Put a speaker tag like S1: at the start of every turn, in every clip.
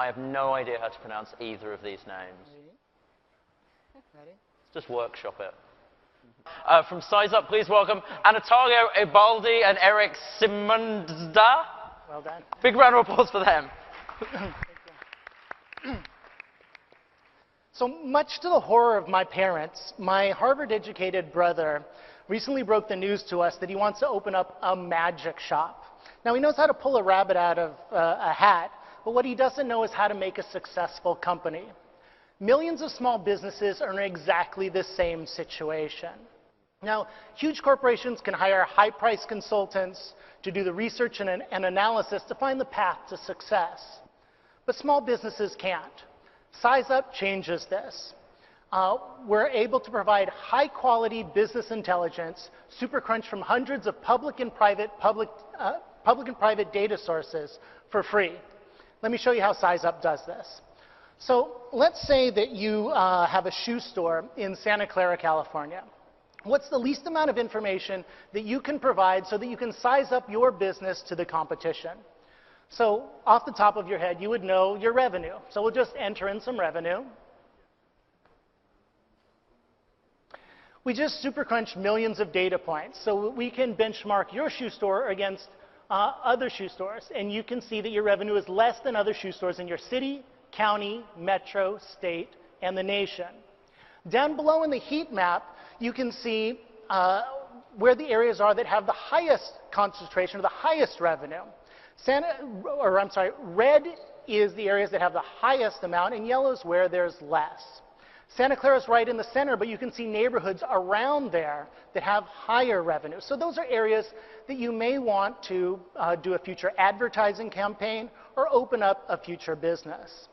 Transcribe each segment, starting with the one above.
S1: I have no idea how to pronounce either of these names.
S2: Ready?
S1: Let's just workshop it. From SizeUp, please welcome Anatolia Ebaldi and Eric Simundda.
S2: Well done.
S1: Big round of applause for them.
S2: Thank you. So much to the horror of my parents, my Harvard-educated brother recently broke the news to us that he wants to open up a magic shop. Now, he knows how to pull a rabbit out of a hat, but what he doesn't know is how to make a successful company. Millions of small businesses are in exactly the same situation. Now, huge corporations can hire high-priced consultants to do the research and analysis to find the path to success. But small businesses can't. SizeUp changes this. We're able to provide high-quality business intelligence, supercrunched from hundreds of public and private data sources for free. Let me show you how SizeUp does this. So let's say that you have a shoe store in Santa Clara, California. What's the least amount of information that you can provide so that you can size up your business to the competition? So off the top of your head, you would know your revenue. So we'll just enter in some revenue. We just supercrunched millions of data points, so we can benchmark your shoe store against other shoe stores, and you can see that your revenue is less than other shoe stores in your city, county, metro, state, and the nation. Down below in the heat map, you can see where the areas are that have the highest concentration or the highest revenue. Red is the areas that have the highest amount, and yellow is where there's less. Santa Clara is right in the center, but you can see neighborhoods around there that have higher revenue. So those are areas that you may want to do a future advertising campaign or open up a future business.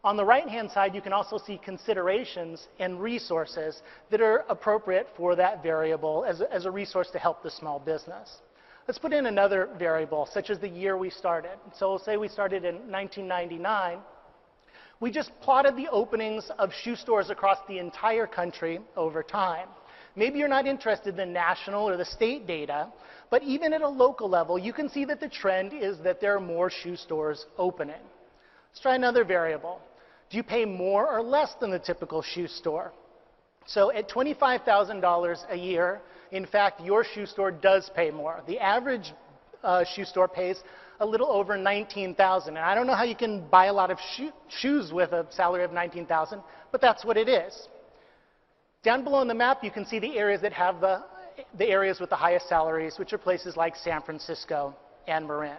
S2: On the right-hand side, you can also see considerations and resources that are appropriate for that variable as a resource to help the small business. Let's put in another variable, such as the year we started. So we'll say we started in 1999. We just plotted the openings of shoe stores across the entire country over time. Maybe you're not interested in the national or the state data, but even at a local level, you can see that the trend is that there are more shoe stores opening. Let's try another variable. Do you pay more or less than the typical shoe store? So at $25,000 a year, in fact, your shoe store does pay more. The average shoe store pays a little over $19,000. And I don't know how you can buy a lot of shoes with a salary of $19,000, but that's what it is. Down below on the map, you can see the areas that have the areas with the highest salaries, which are places like San Francisco and Marin.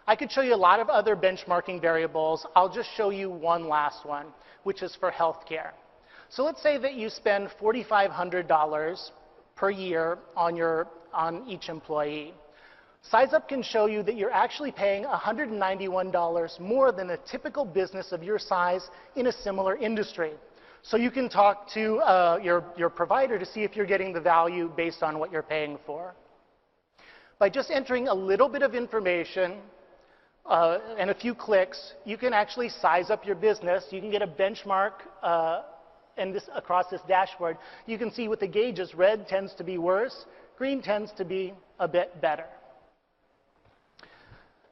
S2: I could show you a lot of other benchmarking variables. I'll just show you one last one, which is for healthcare. So let's say that you spend $4,500 per year on each employee. SizeUp can show you that you're actually paying $191 more than a typical business of your size in a similar industry. So you can talk to your provider to see if you're getting the value based on what you're paying for. By just entering a little bit of information and a few clicks, you can actually size up your business. You can get a benchmark across this dashboard. You can see with the gauges, red tends to be worse, green tends to be a bit better.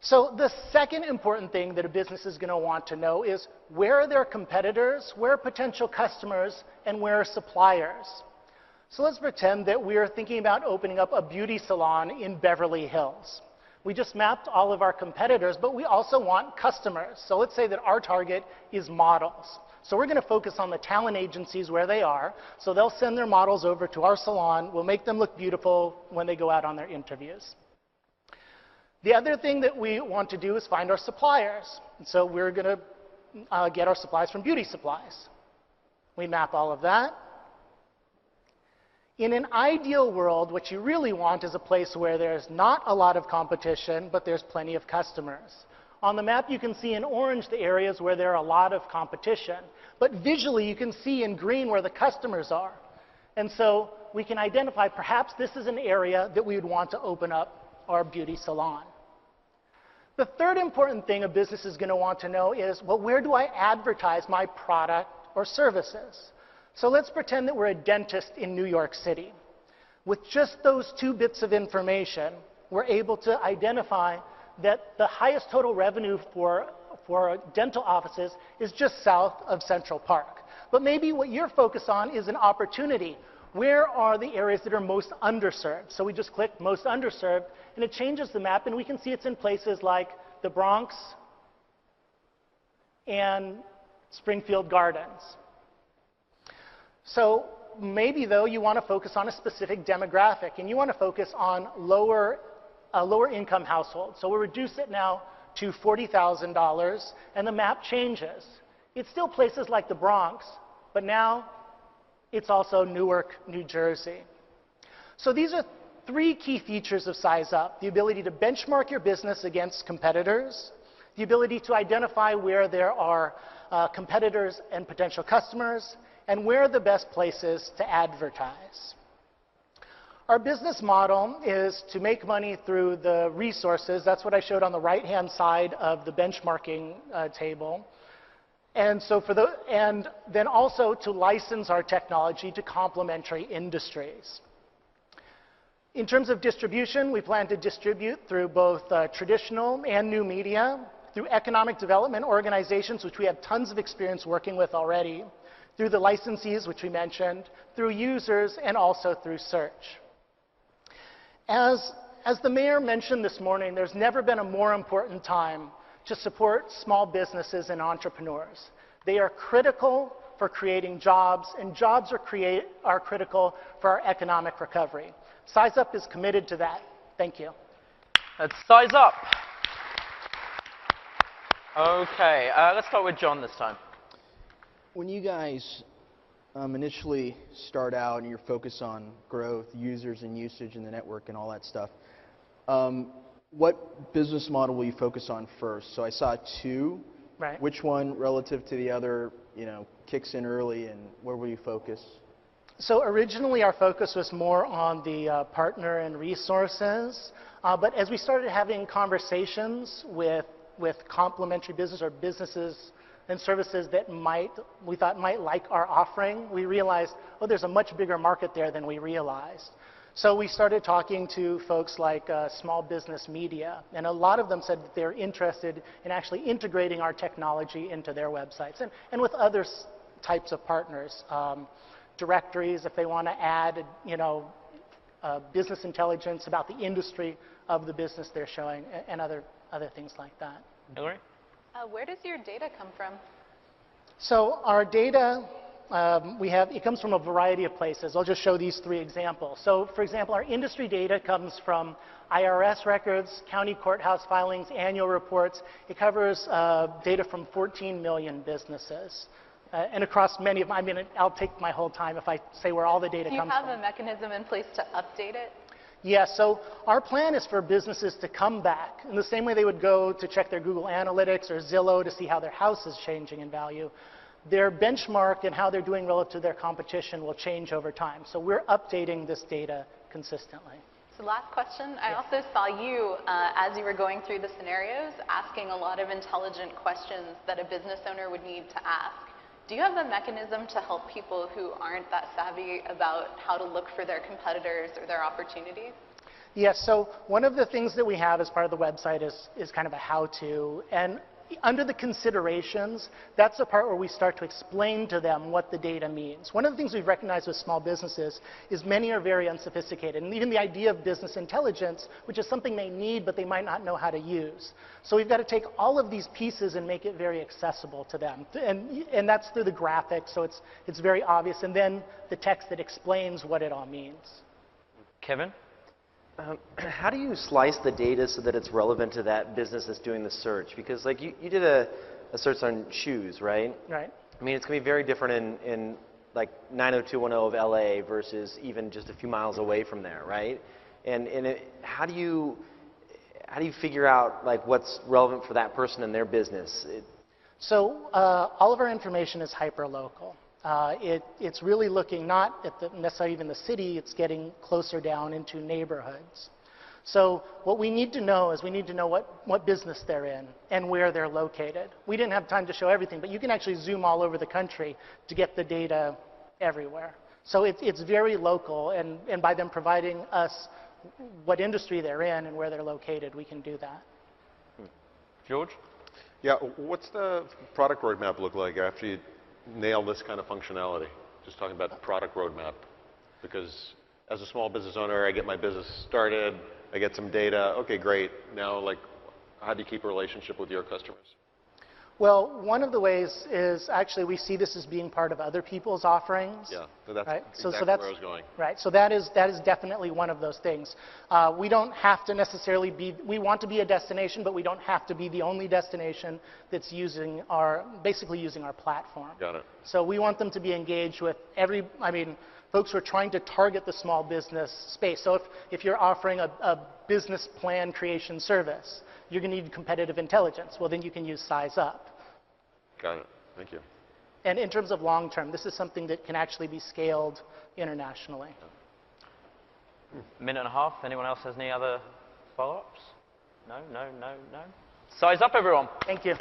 S2: So the second important thing that a business is going to want to know is where are their competitors, where are potential customers, and where are suppliers? So let's pretend that we're thinking about opening up a beauty salon in Beverly Hills. We just mapped all of our competitors, but we also want customers. So let's say that our target is models. So we're going to focus on the talent agencies where they are. So they'll send their models over to our salon. We'll make them look beautiful when they go out on their interviews. The other thing that we want to do is find our suppliers. And so we're going to get our supplies from beauty supplies. We map all of that. In an ideal world, what you really want is a place where there's not a lot of competition, but there's plenty of customers. On the map, you can see in orange the areas where there are a lot of competition. But visually, you can see in green where the customers are. And so we can identify perhaps this is an area that we would want to open up our beauty salon. The third important thing a business is going to want to know is, well, where do I advertise my product or services? So let's pretend that we're a dentist in New York City. With just those two bits of information, we're able to identify that the highest total revenue for for dental offices is just south of Central Park. But maybe what you're focused on is an opportunity. Where are the areas that are most underserved? So we just click most underserved, and it changes the map, and we can see it's in places like the Bronx and Springfield Gardens. So maybe, though, you want to focus on a specific demographic, and you want to focus on lower income households. So we'll reduce it now to $40,000, and the map changes. It's still places like the Bronx, but now it's also Newark, New Jersey. So these are three key features of SizeUp: the ability to benchmark your business against competitors, the ability to identify where there are competitors and potential customers, and where are the best places to advertise. Our business model is to make money through the resources. That's what I showed on the right-hand side of the benchmarking table. And then also to license our technology to complementary industries. In terms of distribution, we plan to distribute through both traditional and new media, through economic development organizations, which we have tons of experience working with already, through the licensees, which we mentioned, through users, and also through search. As the mayor mentioned this morning, there's never been a more important time to support small businesses and entrepreneurs. They are critical for creating jobs, and jobs are critical for our economic recovery. SizeUp is committed to that. Thank you.
S1: Let's size up. Okay, let's start with John this time.
S3: When you guys initially start out and you're focused on growth, users and usage in the network and all that stuff, what business model will you focus on first? So I saw two.
S2: Right.
S3: Which one relative to the other, kicks in early, and where will you focus?
S2: So originally our focus was more on the partner and resources, but as we started having conversations with complementary business or businesses and services that we thought might like our offering, we realized, oh, there's a much bigger market there than we realized. So we started talking to folks like Small Business Media, and a lot of them said that they're interested in actually integrating our technology into their websites, and with other types of partners, directories if they want to add, business intelligence about the industry of the business they're showing, and other things like that.
S1: Hillary?
S4: Where does your data come from?
S2: So our data, it comes from a variety of places. I'll just show these three examples. So for example, our industry data comes from IRS records, county courthouse filings, annual reports. It covers data from 14 million businesses. And across many of them, I'll take my whole time if I say where all the data comes from.
S4: Do you have a mechanism in place to update it?
S2: Yes, so our plan is for businesses to come back in the same way they would go to check their Google Analytics or Zillow to see how their house is changing in value. Their benchmark and how they're doing relative to their competition will change over time. So we're updating this data consistently.
S4: So last question. I also saw you, as you were going through the scenarios, asking a lot of intelligent questions that a business owner would need to ask. Do you have a mechanism to help people who aren't that savvy about how to look for their competitors or their opportunities?
S2: Yes, so one of the things that we have as part of the website is kind of a how-to. And under the considerations, that's the part where we start to explain to them what the data means. One of the things we've recognized with small businesses is many are very unsophisticated. And even the idea of business intelligence, which is something they need but they might not know how to use. So we've got to take all of these pieces and make it very accessible to them. And that's through the graphics, so it's very obvious. And then the text that explains what it all means.
S1: Kevin?
S5: How do you slice the data so that it's relevant to that business that's doing the search? Because like you did a search on shoes, right?
S2: Right.
S5: I mean, it's going to be very different in like 90210 of LA versus even just a few miles away from there, right? And how do you figure out like what's relevant for that person and their business?
S2: So all of our information is hyper-local. It's really looking not at necessarily even the city, it's getting closer down into neighborhoods. So what we need to know is we need to know what business they're in and where they're located. We didn't have time to show everything, but you can actually zoom all over the country to get the data everywhere. So it's very local, and by them providing us what industry they're in and where they're located, we can do that.
S1: George?
S6: Yeah, what's the product roadmap look like after you nail this kind of functionality? Just talking about the product roadmap. Because as a small business owner, I get my business started, I get some data, okay, great. Now, like, how do you keep a relationship with your customers?
S2: Well, one of the ways is actually we see this as being part of other people's offerings.
S6: Yeah, so that's
S2: right?
S6: exactly where I was going.
S2: Right, so that is definitely one of those things. We don't have to necessarily be, we want to be a destination, but we don't have to be the only destination that's using basically using our platform.
S6: Got it.
S2: So we want them to be engaged with folks who are trying to target the small business space. So if you're offering a business plan creation service, you're going to need competitive intelligence. Well, then you can use SizeUp.
S6: Got it. Thank you.
S2: And in terms of long term, this is something that can actually be scaled internationally.
S1: Minute and a half. Anyone else has any other follow-ups? No, no, no, no. Size up, everyone.
S2: Thank you.